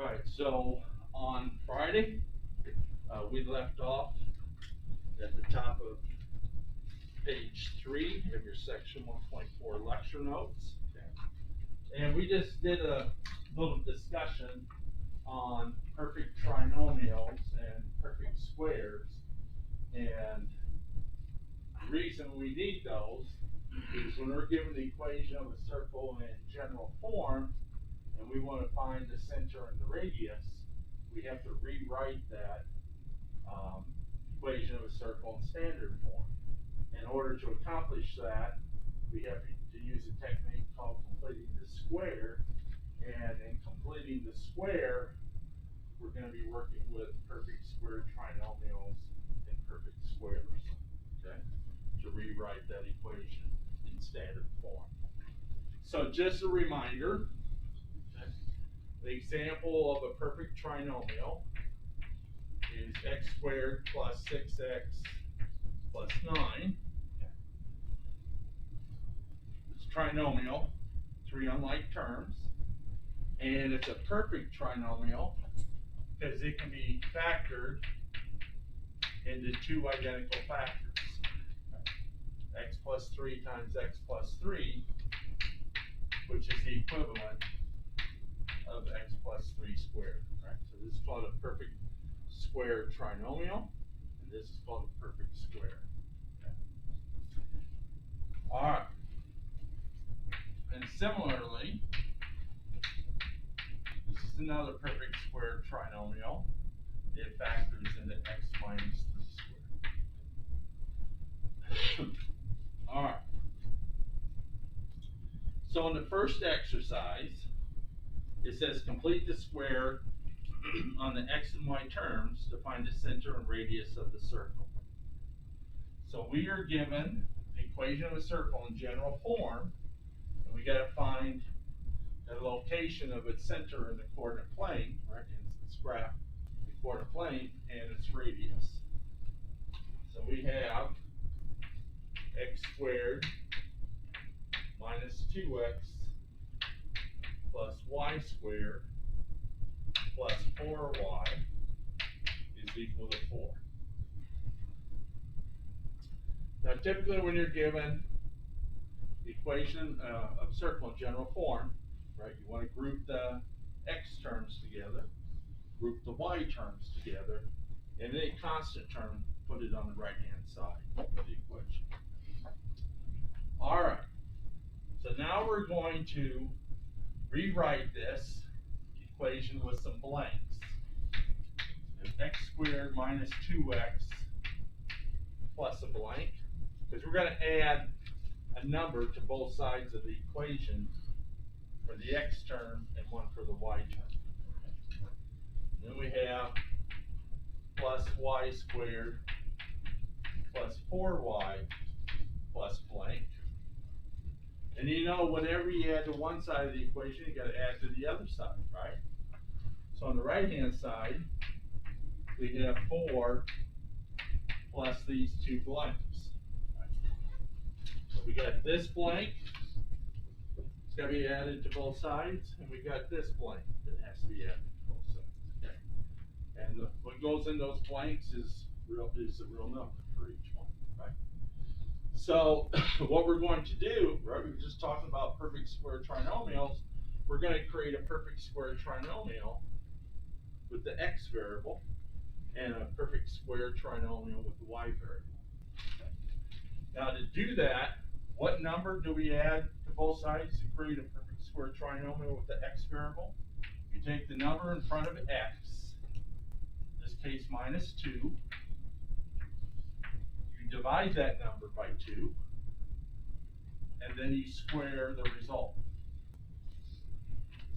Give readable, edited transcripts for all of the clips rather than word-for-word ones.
Alright, so on Friday, we left off at the top of page 3 of your section 124 lecture notes. And we just did a little discussion on perfect trinomials and perfect squares. And the reason we need those is when we're given the equation of a circle in general form, and we want to find the center and the radius, we have to rewrite that equation of a circle in standard form. In order to accomplish that, we have to use a technique called completing the square. And in completing the square, we're going to be working with perfect square trinomials and perfect squares, okay, to rewrite that equation in standard form. So just a reminder, the example of a perfect trinomial is x squared plus 6x plus 9. It's trinomial, three unlike terms, and it's a perfect trinomial because it can be factored into two identical factors. X plus 3 times x plus 3, which is the equivalent of x plus 3 squared. Right? So this is called a perfect square trinomial, and this is called a perfect square. Okay. All right. And similarly, this is another perfect square trinomial. It factors into x minus 3 squared. All right. So in the first exercise, it says complete the square on the x and y terms to find the center and radius of the circle. So we are given the equation of a circle in general form, and we got to find the location of its center in the coordinate plane, right? In this graph, the coordinate plane and its radius. So we have x squared minus 2x plus y squared plus 4y is equal to 4. Now typically when you're given the equation of a circle in general form, right, you want to group the x terms together, group the y terms together, and any constant term, put it on the right hand side of the equation. All right, so now we're going to rewrite this equation with some blanks. X squared minus 2x plus a blank, because we're going to add a number to both sides of the equation for the x term and one for the y term. And then we have plus y squared plus 4y plus blank. And you know, whenever you add to one side of the equation, you got to add to the other side, right? So on the right-hand side, we have 4 plus these two blanks. So we got this blank, it's got to be added to both sides, and we got this blank that has to be added to both sides. Okay? And what goes in those blanks is a real number for each one, right? So what we're going to do, right, we were just talking about perfect square trinomials. We're going to create a perfect square trinomial with the x variable and a perfect square trinomial with the y variable. Okay. Now to do that, what number do we add to both sides to create a perfect square trinomial with the x variable? You take the number in front of x, in this case minus 2. You divide that number by 2, and then you square the result.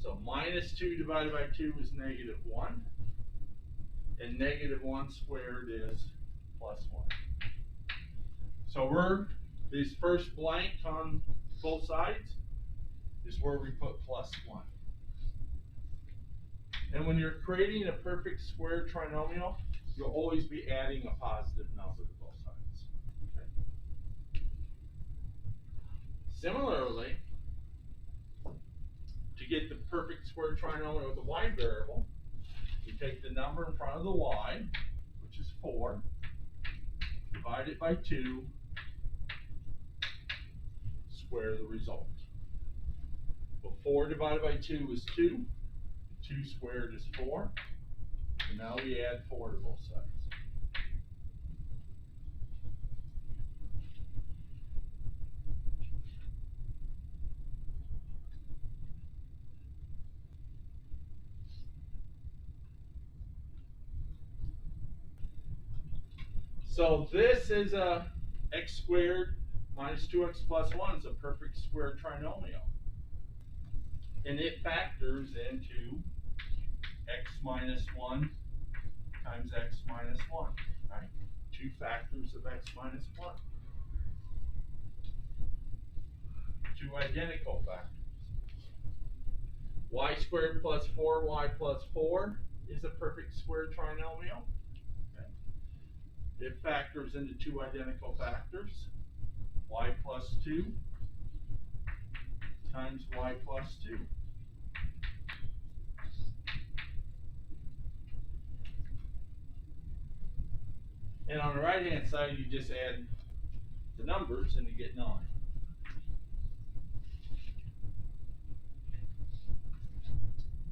So minus 2 divided by 2 is negative 1, and negative 1 squared is plus 1. So this first blank on both sides is where we put plus 1. And when you're creating a perfect square trinomial, you'll always be adding a positive number to both sides. Okay. Similarly, to get the perfect square trinomial with the y variable, we take the number in front of the y, which is 4, divide it by 2, square the result. Well, 4 divided by 2 is 2. 2 squared is 4. And now we add 4 to both sides. So this is a x squared minus 2x plus 1 is a perfect square trinomial. And it factors into x minus 1 times x minus 1, right? 2 factors of x minus 1. 2 identical factors. Y squared plus 4y plus 4 is a perfect square trinomial. Okay. It factors into 2 identical factors. Y plus 2 times y plus 2. And on the right hand side, you just add the numbers and you get 9.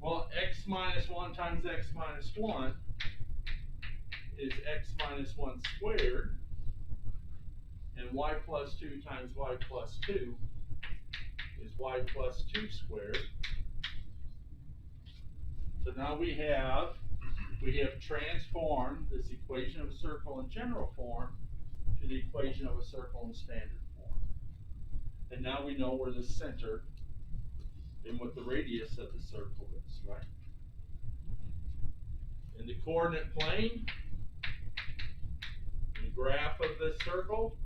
Well, x minus 1 times x minus 1 is x minus 1 squared, and y plus 2 times y plus 2 is y plus 2 squared. So now we have transformed this equation of a circle in general form to the equation of a circle in standard form. And now we know where the center and what the radius of the circle is, right? In the coordinate plane, the graph of this circle,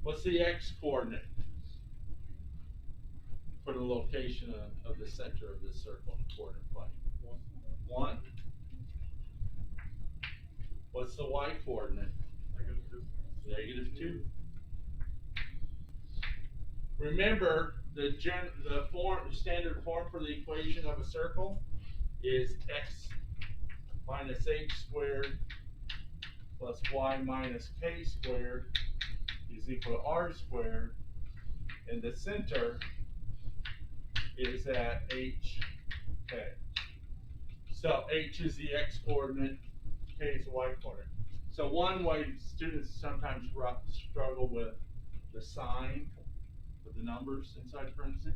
what's the x-coordinate for the location of the center of this circle in the coordinate plane? 1. What's the y-coordinate? Negative 2. Remember, the standard form for the equation of a circle is x minus h squared plus y minus k squared is equal to r squared, and the center is at h, k. So h is the x-coordinate, k is the y-coordinate. So one way students sometimes struggle with the sign of the numbers inside parentheses.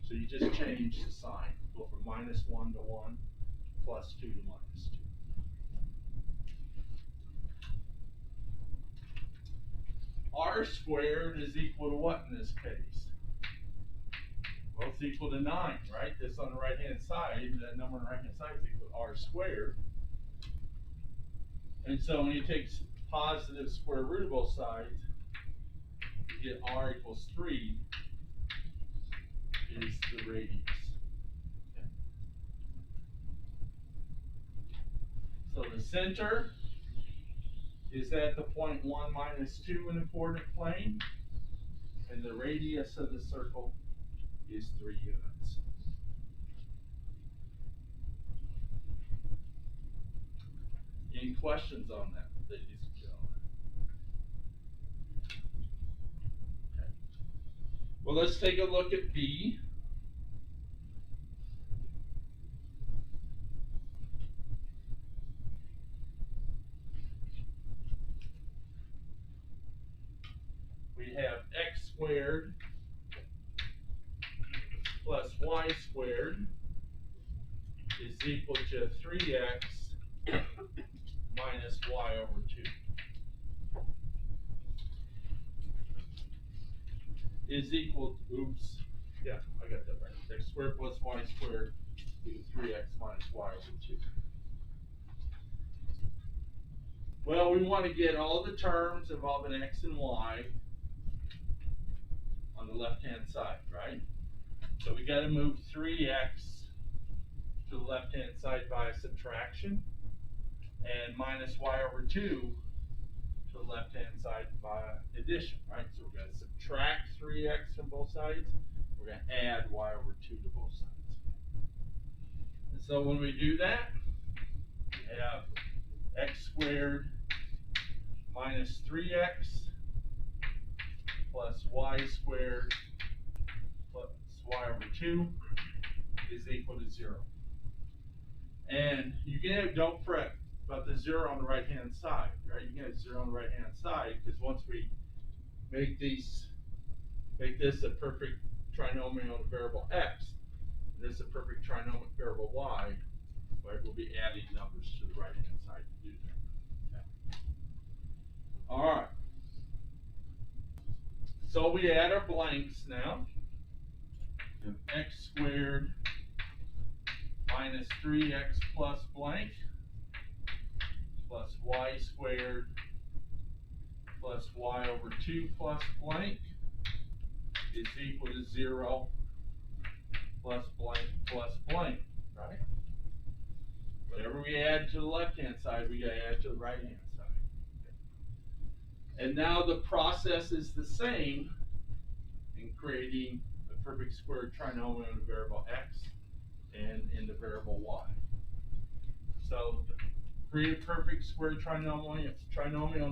So you just change the sign. Go from minus 1 to 1, plus 2 to minus 2. R squared is equal to what in this case? Well, it's equal to 9, right? This on the right-hand side, that number on the right-hand side is equal to r squared. And so when you take positive square root of both sides, you get r equals 3 is the radius. Okay. So the center is at the point 1 minus 2 in the coordinate plane, and the radius of the circle is 3 units. Any questions on that, ladies and gentlemen? Okay. Well, let's take a look at B. We have x squared plus y squared is equal to 3x minus y over 2 is equal to, oops, yeah, I got that right. X squared plus y squared is 3x minus y over 2. Well, we want to get all the terms involving x and y on the left-hand side, right? So we got to move 3x to the left-hand side by subtraction, and minus y over 2 to the left-hand side by addition, right? So we're going to subtract 3x from both sides. We're going to add y over 2 to both sides. So when we do that, we have x squared minus 3x plus y squared plus y over 2 is equal to 0. And you can have, don't fret about the 0 on the right hand side, right? You can have 0 on the right hand side because once we make this a perfect trinomial on a variable x, and this is a perfect trinomial variable y, right? We'll be adding numbers to the right hand side to do that. Okay. All right. So we add our blanks now. We have x squared minus 3x plus blank plus y squared plus y over 2 plus blank is equal to 0 plus blank, right? Whatever we add to the left-hand side, we gotta add to the right-hand side. And now the process is the same in creating a perfect square trinomial in the variable x and in the variable y. So create a perfect square trinomial in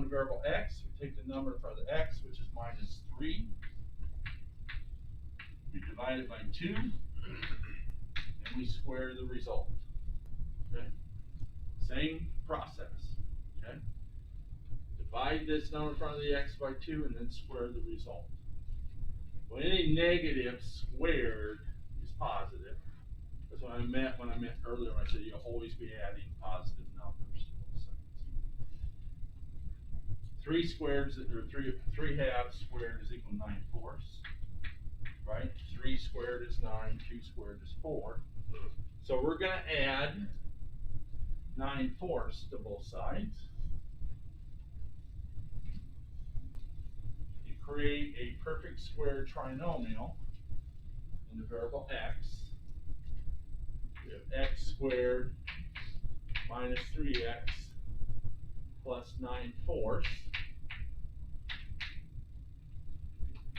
the variable x. We take the number in front of the x, which is minus 3. We divide it by 2, and we square the result. Okay? Same process. Okay? Divide this number in front of the x by 2, and then square the result. Well, any negative squared is positive. That's what I meant when I meant earlier when I said you'll always be adding positive numbers to both sides. 3 squared, or 3 halves squared is equal to 9/4. Right? 3 squared is 9, 2 squared is 4. So we're going to add 9/4 to both sides. You create a perfect square trinomial in the variable x. We have x squared minus 3x plus 9/4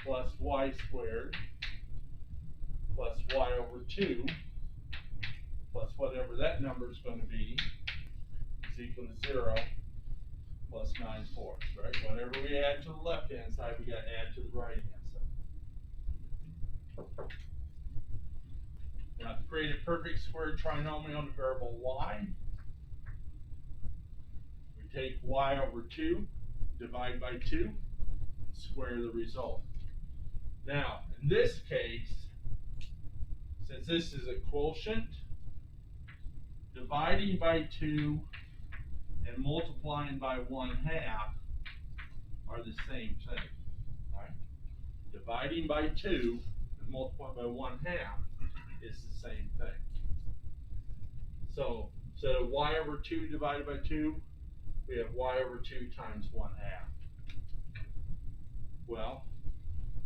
plus y squared plus y over 2 plus whatever that number is going to be is equal to 0 plus 9/4, right? Whatever we add to the left-hand side, we got to add to the right-hand side. Now, to create a perfect square trinomial on the variable y, we take y over 2, divide by 2, square the result. Now, in this case, since this is a quotient, dividing by 2 and multiplying by 1/2 are the same thing, right? Dividing by 2 and multiplying by 1/2 is the same thing. So instead of y over 2 divided by 2, we have y over 2 times 1/2. Well,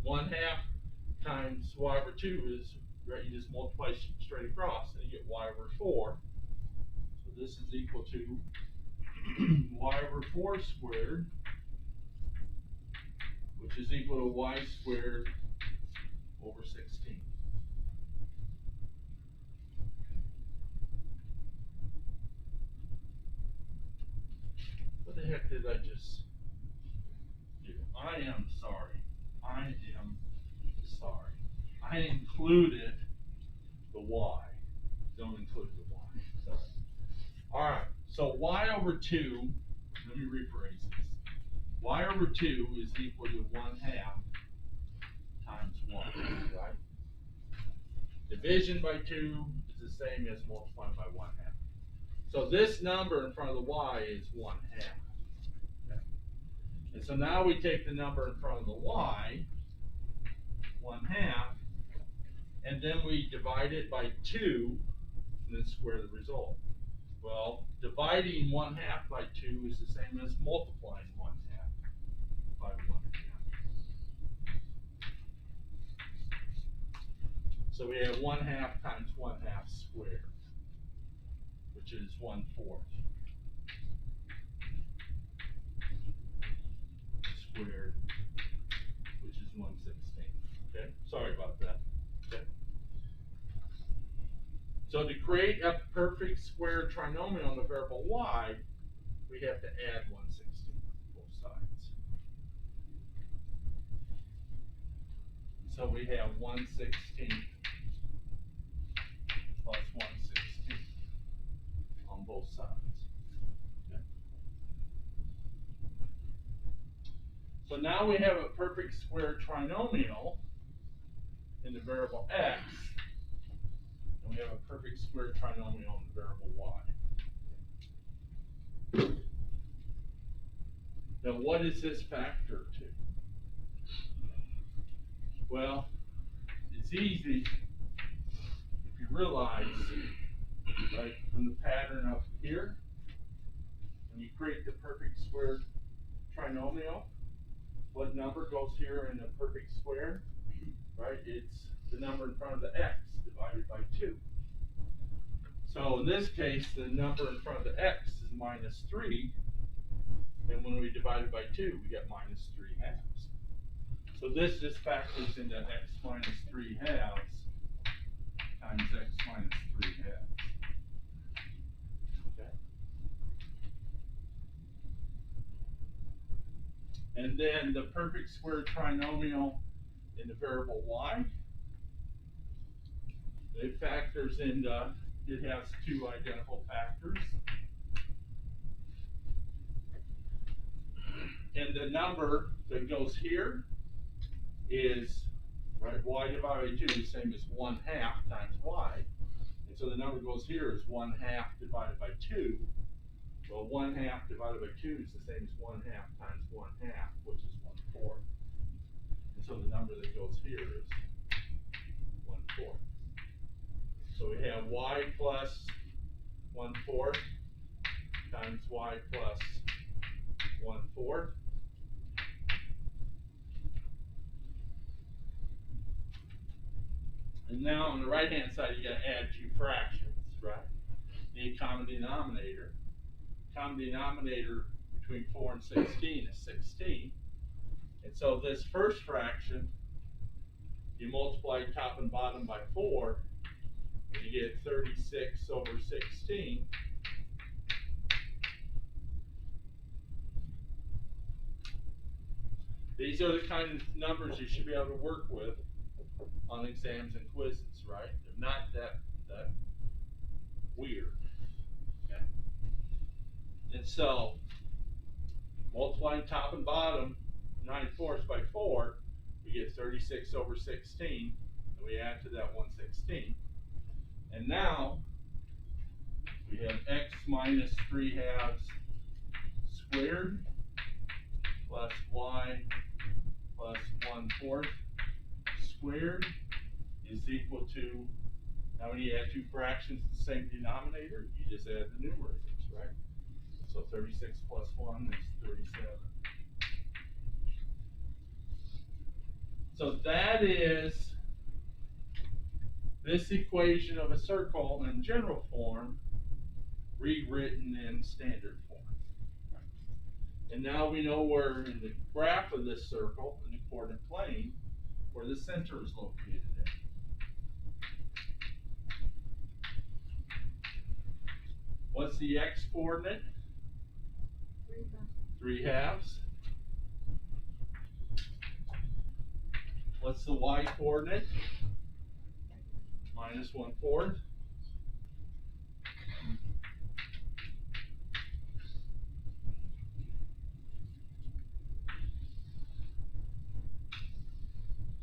1/2 times y over 2 is, right, you just multiply straight across and you get y over 4. So this is equal to y over 4 squared, which is equal to y squared over 16. What the heck did I just do? I am sorry. I included the y. Don't include the y. Sorry. Alright, so y over 2, let me rephrase this. Y over 2 is equal to 1/2 times 1, right? Division by 2 is the same as multiplying by 1/2. So this number in front of the y is 1/2. Okay. And so now we take the number in front of the y, 1/2, and then we divide it by 2, and then square the result. Well, dividing 1/2 by 2 is the same as multiplying 1/2 by 1/2. So we have 1/2 times 1/2 squared, which is 1/4. Squared, which is 1/16. Okay, sorry about that. Okay. So to create a perfect square trinomial on the variable y, we have to add 1/16 both sides. So we have 1/16 plus 1/16 on both sides. Okay. So now we have a perfect square trinomial in the variable x, and we have a perfect square trinomial in the variable y. Now what is this factor to? Well, it's easy if you realize, right, from the pattern up here, when you create the perfect square trinomial, what number goes here in the perfect square, right? It's the number in front of the x divided by 2. So in this case, the number in front of the x is -3, and when we divide it by 2, we get -3/2. So this just factors into x minus 3/2 times x minus 3/2. Okay. And then the perfect square trinomial in the variable y, it factors into, it has 2 identical factors. And the number that goes here is, right, y divided by 2 is the same as 1/2 times y. And so the number goes here is 1/2 divided by 2. Well, 1/2 divided by 2 is the same as 1/2 times 1/2, which is 1/4. And so the number that goes here is 1/4. So we have y plus 1/4 times y plus 1/4. And now on the right hand side, you got to add 2 fractions, right? Need a common denominator. Common denominator between 4 and 16 is 16. And so this first fraction, you multiply top and bottom by 4, and you get 36 over 16. These are the kind of numbers you should be able to work with on exams and quizzes, right? They're not that weird. Okay. And so multiplying top and bottom 9/4 by 4, we get 36 over 16, and we add to that 1/16. And now we have x minus 3/2 squared plus y plus 1/4 squared is equal to, now when you add 2 fractions to the same denominator, you just add the numerators, right? So 36 plus 1 is 37. So that is this equation of a circle in general form rewritten in standard form. And now we know where in the graph of this circle, in the coordinate plane, where the center is located at. What's the x coordinate? 3/2. What's the y coordinate? Minus 1/4.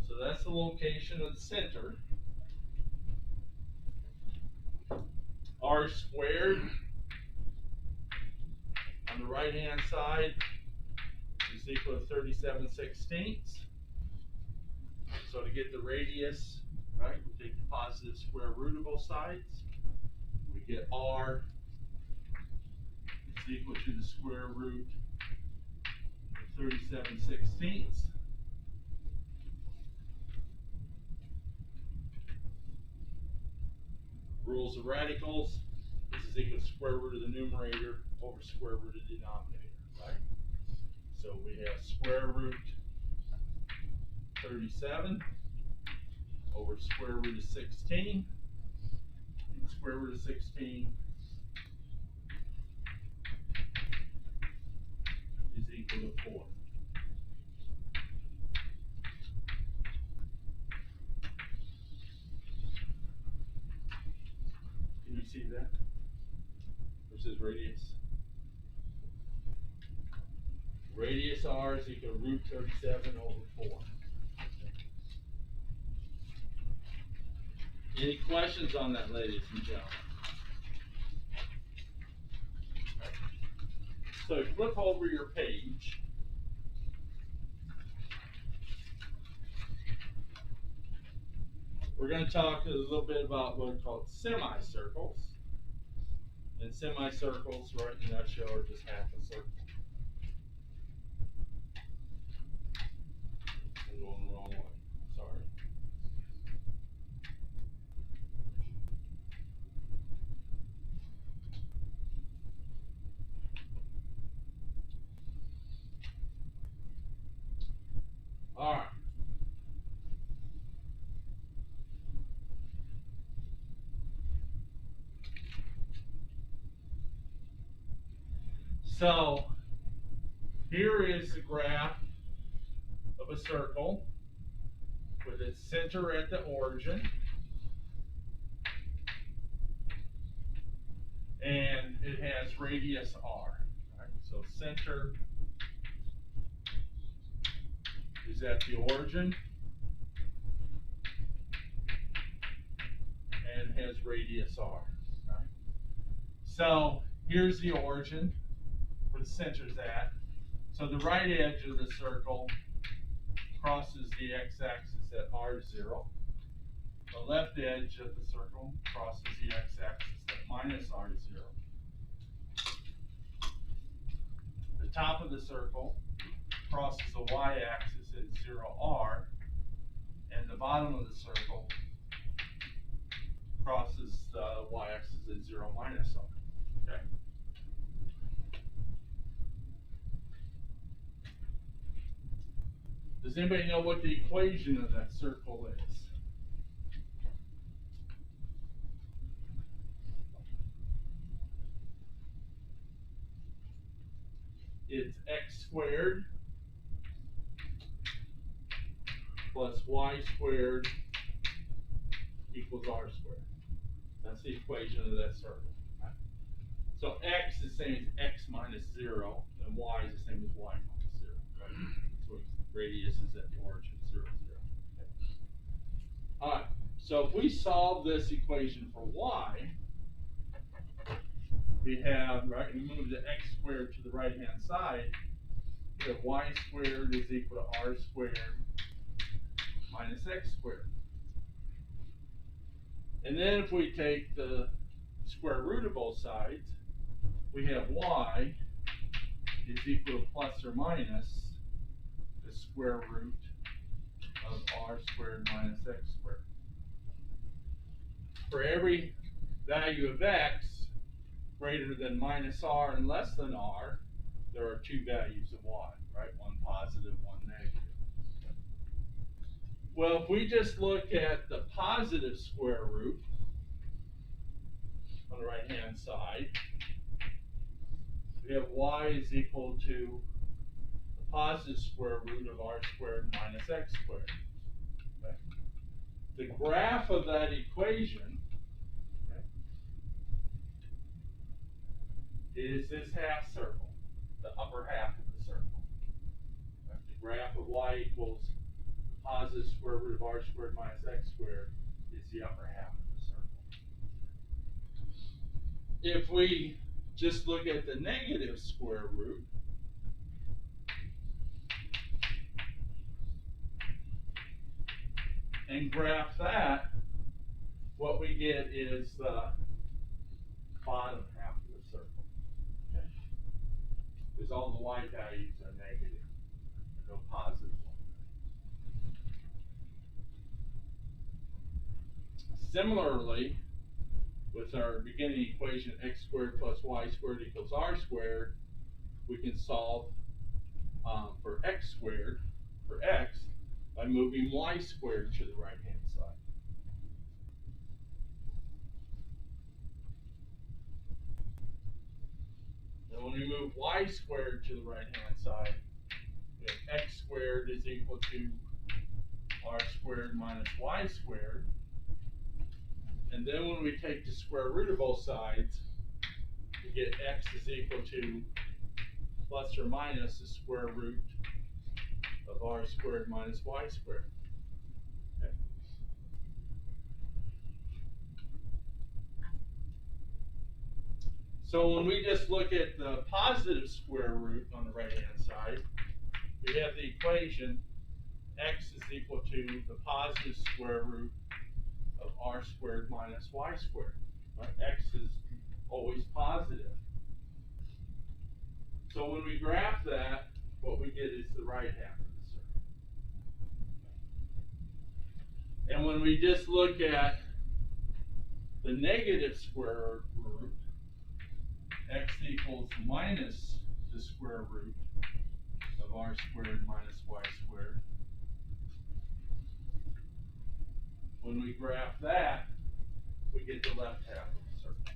So that's the location of the center. R squared on the right hand side is equal to 37/16. So to get the radius, right, we take the positive square root of both sides. We get R is equal to the square root of 37/16. Rules of radicals, this is equal to square root of the numerator over square root of the denominator, right? So we have square root 37 over square root of 16. square root of 16 is equal to 4. Can you see that? Versus radius. Radius r is equal to root 37 over 4. Any questions on that, ladies and gentlemen? So flip over your page. We're going to talk a little bit about what are called semicircles. And semicircles, right in a nutshell, are just half a circle. I'm going the wrong way. Sorry. All right. So here is the graph of a circle with its center at the origin. And it has radius r. Right? So center is at the origin and has radius r. Right? So here's the origin where the center's at. So the right edge of the circle crosses the x-axis at r0. The left edge of the circle crosses the x-axis at minus r0. The top of the circle crosses the y-axis at 0r, and the bottom of the circle crosses the y-axis at 0 minus r. Okay. Does anybody know what the equation of that circle is? It's x squared plus y squared equals r squared. That's the equation of that circle. Right? So x is the same as x minus 0, and y is the same as y minus 0. Right? So radius is at the origin 0, 0. Okay. All right. So if we solve this equation for y, we have, right, we move the x squared to the right-hand side, we have y squared is equal to r squared minus x squared. And then if we take the square root of both sides, we have y is equal to plus or minus the square root of r squared minus x squared. For every value of x greater than minus r and less than r, there are two values of y, right? One positive, one negative. Well, if we just look at the positive square root on the right-hand side, we have y is equal to the positive square root of r squared minus x squared. Okay? The graph of that equation, okay, is this half circle, the upper half of the circle. Okay? The graph of y equals positive square root of r squared minus x squared is the upper half of the circle. If we just look at the negative square root, and graph that, what we get is the bottom half of the circle. Okay? Because all the y values are negative, no positive ones. Similarly, with our beginning equation, x squared plus y squared equals r squared, we can solve for x squared, for x, by moving y squared to the right-hand side. when we move y squared to the right-hand side, we have x squared is equal to r squared minus y squared. And then when we take the square root of both sides, we get x is equal to plus or minus the square root of r squared minus y squared. Okay. So when we just look at the positive square root on the right-hand side, we have the equation x is equal to the positive square root of r squared minus y squared. Right? X is always positive. So when we graph that, what we get is the right half of the circle. And when we just look at the negative square root, x equals minus the square root of r squared minus y squared. When we graph that, we get the left half of the circle.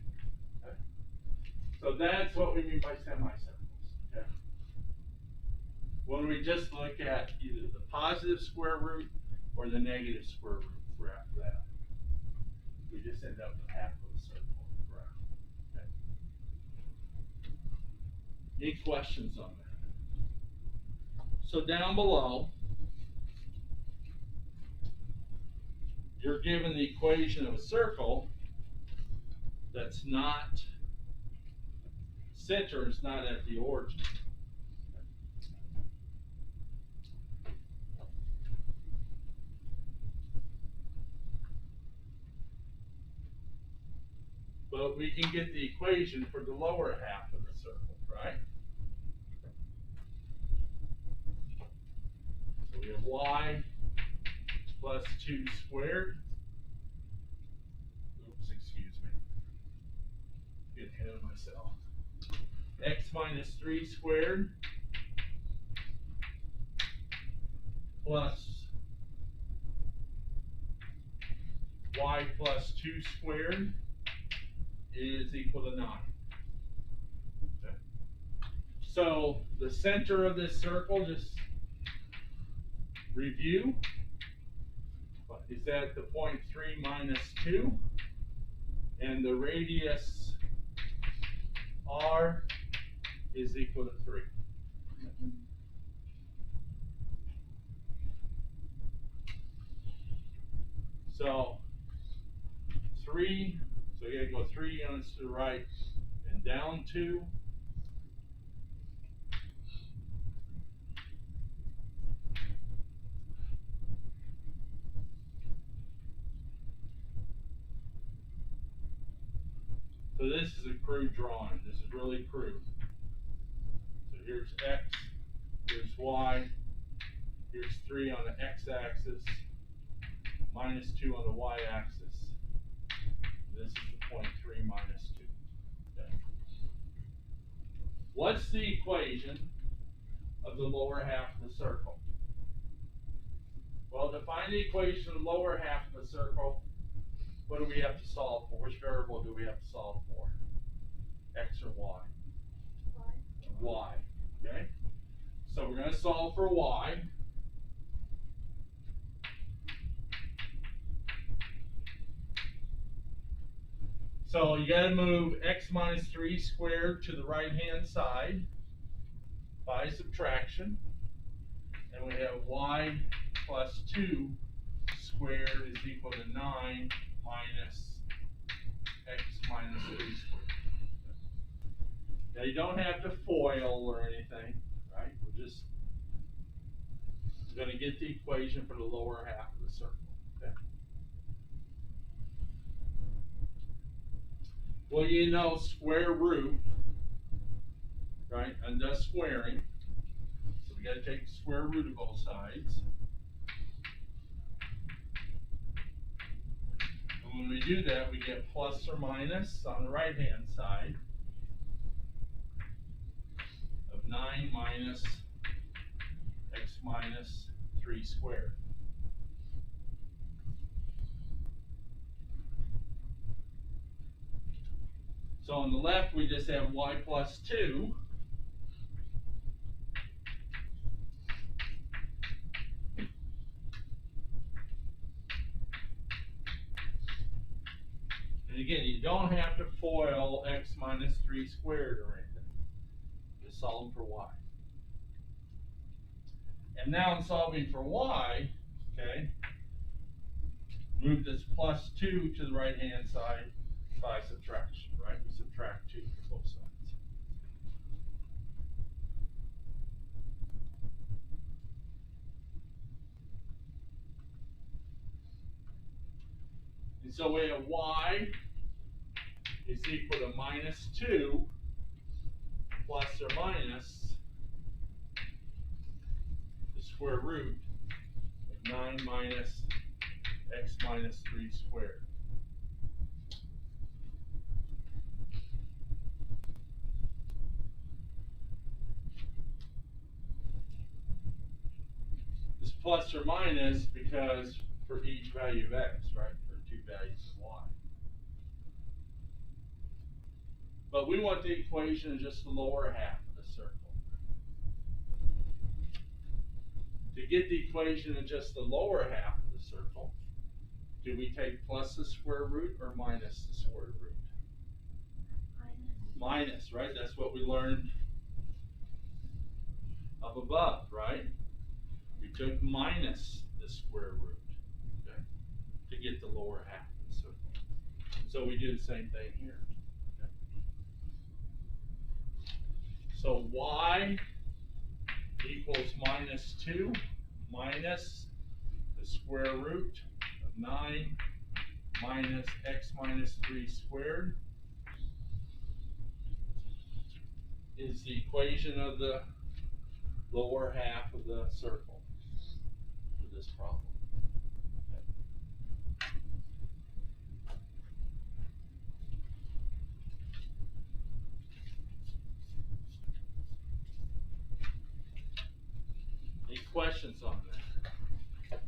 Okay? So that's what we mean by semicircles. Okay? When we just look at either the positive square root or the negative square root, graph that, we just end up with half of the circle graph. Okay? Any questions on that? So down below, you're given the equation of a circle that's not, center is not at the origin. But we can get the equation for the lower half of the circle, right? So we have y plus 2 squared. Oops, excuse me. Get ahead of myself. X minus 3 squared plus y plus 2 squared is equal to 9. Okay. So the center of this circle, just review, is at the point 3 minus 2, and the radius r is equal to 3. So 3, so you gotta go 3 units to the right and down 2. So this is a crude drawing. This is really crude. So here's x, here's y, here's 3 on the x-axis, minus 2 on the y-axis. This is the point 3 minus 2. Okay. What's the equation of the lower half of the circle? Well, to find the equation of the lower half of the circle, what do we have to solve for? Which variable do we have to solve for? X or y? Y. Okay? So we're going to solve for y. So you got to move x minus 3 squared to the right-hand side by subtraction. And we have y plus 2 squared is equal to 9 minus x minus 3 squared. Now you don't have to FOIL or anything, right? We're just going to get the equation for the lower half of the circle. Okay? Well, you know square root, right? And thus squaring. So we got to take the square root of both sides. And when we do that, we get plus or minus on the right-hand side of 9 minus x minus 3 squared. So on the left, we just have y plus 2. And again, you don't have to FOIL x minus 3 squared or anything. Just solve for y. And now in solving for y, okay, move this plus 2 to the right-hand side by subtraction, right? We subtract 2 from both sides. And so we have y is equal to minus 2 plus or minus the square root of 9 minus x minus 3 squared. It's plus or minus because for each value of x, right? For 2 values of y. But we want the equation in just the lower half of the circle. To get the equation in just the lower half of the circle, do we take plus the square root or minus the square root? Minus, right? That's what we learned up above, right? We took minus the square root, okay, to get the lower half of the circle. So we do the same thing here. Okay? So y equals minus 2 minus the square root of 9 minus x minus 3 squared is the equation of the lower half of the circle for this problem. Any questions on that?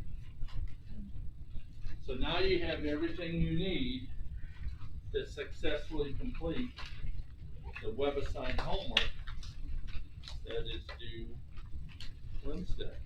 So now you have everything you need to successfully complete the web-assigned homework that is due Wednesday.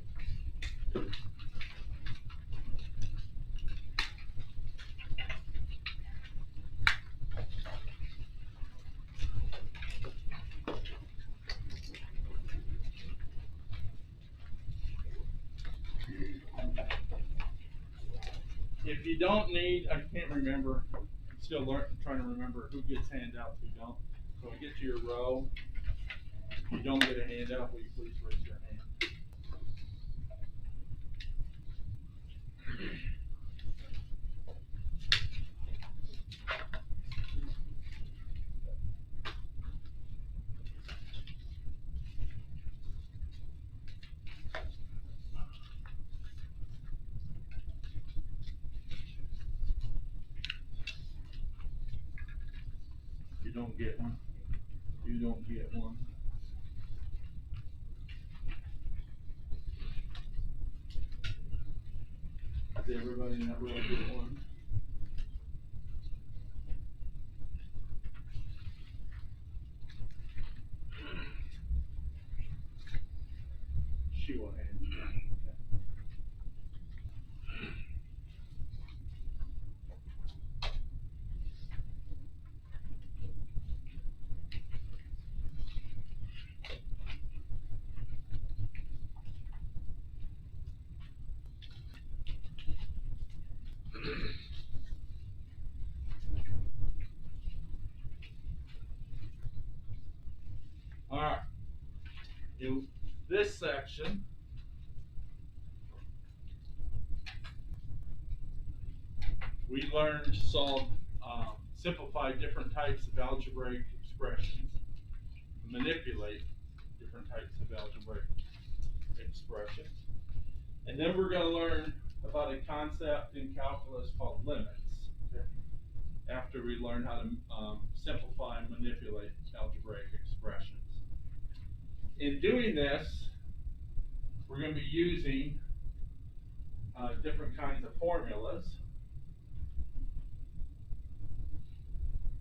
If you don't need, I can't remember, I'm still trying to remember who gets handouts, who don't. So when you get to your row, if you don't get a handout, will you please raise your hand? You don't get one. You don't get one. Does everybody in that row get one? She will hand you one. All right. In this section, we learned to simplify different types of algebraic expressions, manipulate different types of algebraic expressions. And then we're going to learn about a concept in calculus called limits, okay? After we learn how to simplify and manipulate algebraic expressions. In doing this, we're going to be using different kinds of formulas.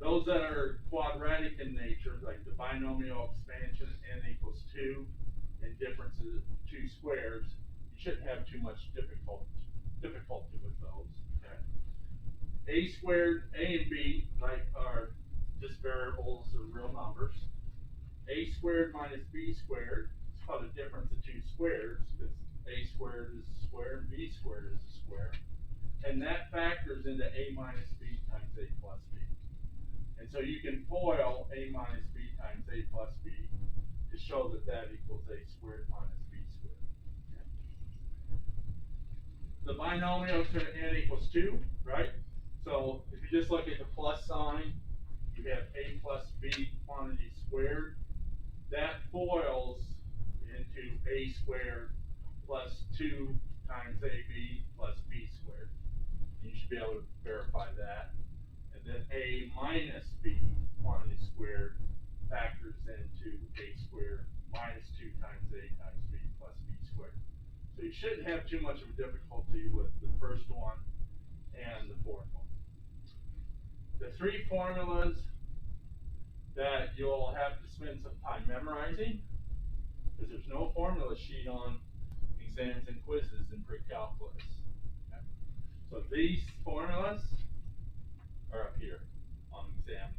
Those that are quadratic in nature, like the binomial expansion n equals 2 and differences of 2 squares, you shouldn't have too much difficulty with those. Okay? A squared, A and B, like, are just variables or real numbers. A squared minus B squared is called a difference of 2 squares, because A squared is a square and B squared is a square. And that factors into A minus B times A plus B. And so you can FOIL A minus B times A plus B to show that that equals A squared minus B squared. Okay. The binomial to n equals 2, right? So if you just look at the plus sign, you have A plus B quantity squared. That FOILs into A squared plus 2 times AB plus B squared. You should be able to verify that. And then A minus B quantity squared factors into A squared minus 2 times A times B plus B squared. So you shouldn't have too much of a difficulty with the first one and the fourth one. The 3 formulas that you'll have to spend some time memorizing, because there's no formula sheet on exams and quizzes in pre-calculus. Okay? So these formulas are up here on exam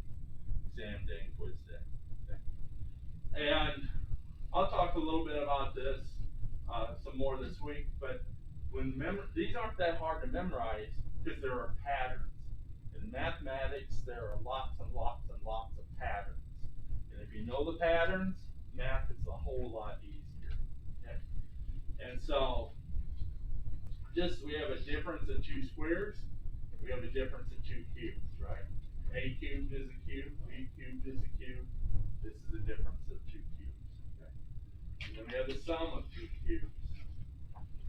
day and quiz day. Okay? And I'll talk a little bit about this some more this week, but these aren't that hard to memorize because there are patterns. In mathematics, there are lots and lots and lots of patterns. And if you know the patterns, math is a whole lot easier. Okay? And so, we have a difference of 2 squares, we have a difference of 2 cubes, right? A cubed is a cube, B cubed is a cube. This is a difference of 2 cubes. Okay? And then we have the sum of 2 cubes.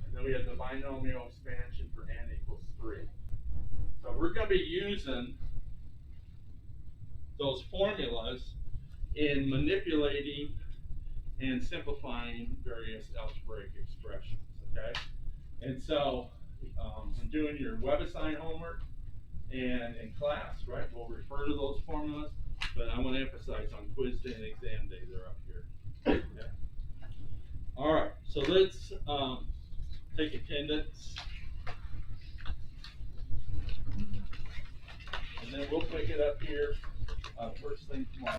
And then we have the binomial expansion for n equals 3. So we're going to be using those formulas in manipulating and simplifying various algebraic expressions, okay? And so, in doing your WebAssign homework and in class, right, we'll refer to those formulas, but I want to emphasize on quiz day and exam day, they're up here. Okay? All right, so let's take attendance. And then we'll pick it up here first thing tomorrow.